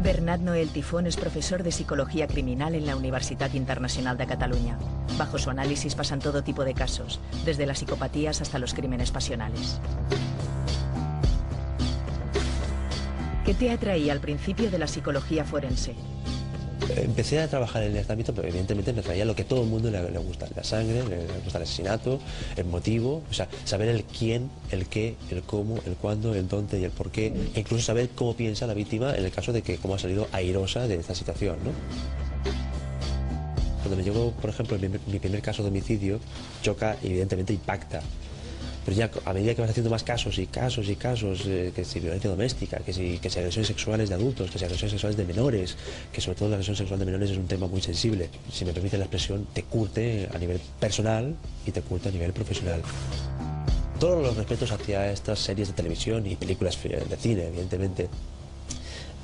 Bernat Noel Tifón es profesor de Psicología Criminal en la Universitat Internacional de Cataluña. Bajo su análisis pasan todo tipo de casos, desde las psicopatías hasta los crímenes pasionales. ¿Qué te atraía al principio de la psicología forense? Empecé a trabajar en este ámbito, pero evidentemente me traía lo que a todo el mundo le gusta: la sangre, le gusta el asesinato, el motivo, o sea, saber el quién, el qué, el cómo, el cuándo, el dónde y el por qué, e incluso saber cómo piensa la víctima en el caso de que cómo ha salido airosa de esta situación, ¿no? Cuando me llegó, por ejemplo, mi primer caso de homicidio, choca, evidentemente impacta. Pero ya a medida que vas haciendo más casos y casos y casos, que si violencia doméstica, que si agresiones sexuales de adultos, que si agresiones sexuales de menores, que sobre todo la agresión sexual de menores es un tema muy sensible, si me permite la expresión, te curte a nivel personal y te curte a nivel profesional. Todos los respetos hacia estas series de televisión y películas de cine, evidentemente,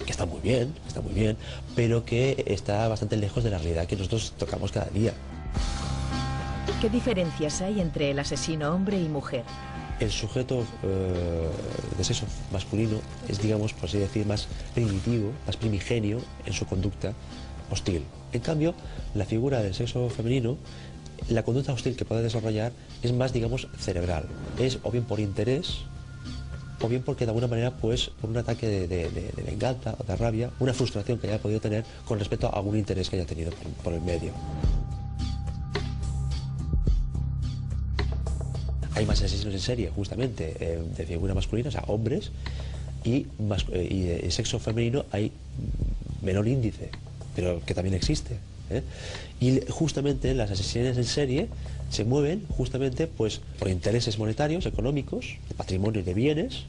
que está muy bien, pero que está bastante lejos de la realidad que nosotros tocamos cada día. ¿Qué diferencias hay entre el asesino hombre y mujer? El sujeto de sexo masculino es, digamos, por así decir, más primitivo, más primigenio en su conducta hostil. En cambio, la figura del sexo femenino, la conducta hostil que puede desarrollar es más, digamos, cerebral. Es o bien por interés, o bien porque de alguna manera, pues, por un ataque de venganza o de rabia, una frustración que haya podido tener con respecto a algún interés que haya tenido por el medio. Hay más asesinos en serie, justamente, de figura masculina, o sea, hombres, y de sexo femenino hay menor índice, pero que también existe, ¿eh? Y justamente las asesinas en serie se mueven justamente, pues, por intereses monetarios, económicos, de patrimonio y de bienes,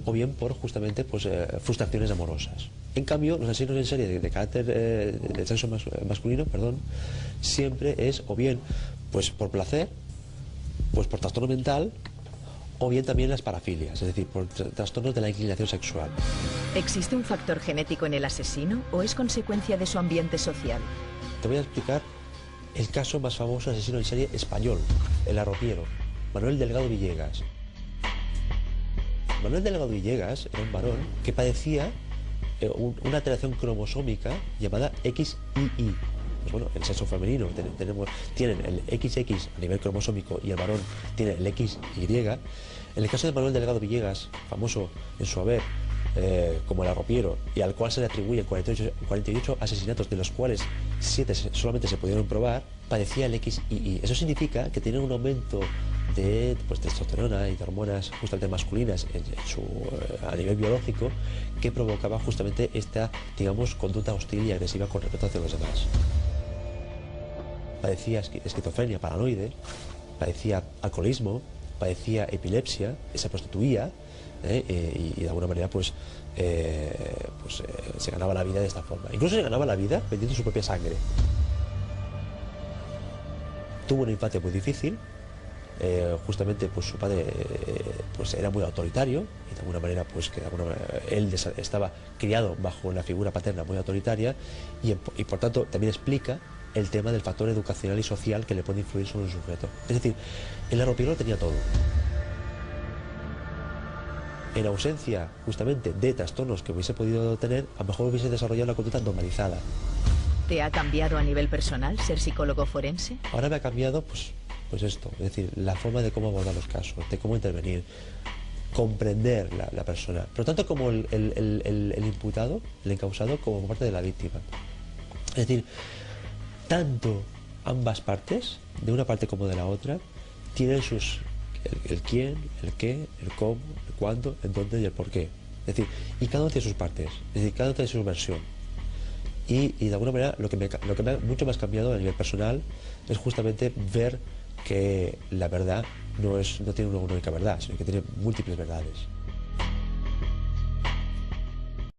o bien por justamente, pues, frustraciones amorosas. En cambio, los asesinos en serie de carácter de sexo masculino, perdón, siempre es o bien, pues, por placer, pues por trastorno mental, o bien también las parafilias, es decir, por trastornos de la inclinación sexual. ¿Existe un factor genético en el asesino o es consecuencia de su ambiente social? Te voy a explicar el caso más famoso de asesino en serie español, el arropiero, Manuel Delgado Villegas. Manuel Delgado Villegas era un varón que padecía una alteración cromosómica llamada XII. Pues bueno, el sexo femenino tienen el XX a nivel cromosómico y el varón tiene el XY. En el caso de Manuel Delgado Villegas, famoso en su haber como el arropiero, y al cual se le atribuyen 48 asesinatos, de los cuales 7 solamente se pudieron probar, padecía el XII. Eso significa que tiene un aumento de, pues, testosterona y de hormonas justamente masculinas a nivel biológico, que provocaba justamente esta, digamos, conducta hostil y agresiva con respecto hacia los demás. Padecía esquizofrenia paranoide, padecía alcoholismo, padecía epilepsia, se prostituía, y de alguna manera pues se ganaba la vida de esta forma. Incluso se ganaba la vida vendiendo su propia sangre. Tuvo una infancia muy difícil. Justamente pues su padre pues era muy autoritario, y de alguna manera pues que de alguna manera, él estaba criado bajo una figura paterna muy autoritaria, y por tanto también explica el tema del factor educacional y social que le puede influir sobre el sujeto. Es decir, el arropiero lo tenía todo. En ausencia justamente de trastornos que hubiese podido tener, a lo mejor hubiese desarrollado una conducta normalizada. ¿Te ha cambiado a nivel personal ser psicólogo forense? Ahora me ha cambiado pues esto, es decir, la forma de cómo abordar los casos, de cómo intervenir, comprender la persona, pero tanto como el imputado, el encausado, como por parte de la víctima. Es decir, tanto ambas partes, de una parte como de la otra, tienen el quién, el qué, el cómo, el cuándo, el dónde y el por qué. Es decir, y cada uno tiene sus partes, es decir, cada uno tiene su versión. Y de alguna manera lo que me ha mucho más cambiado a nivel personal es justamente ver que la verdad no tiene una única verdad, sino que tiene múltiples verdades.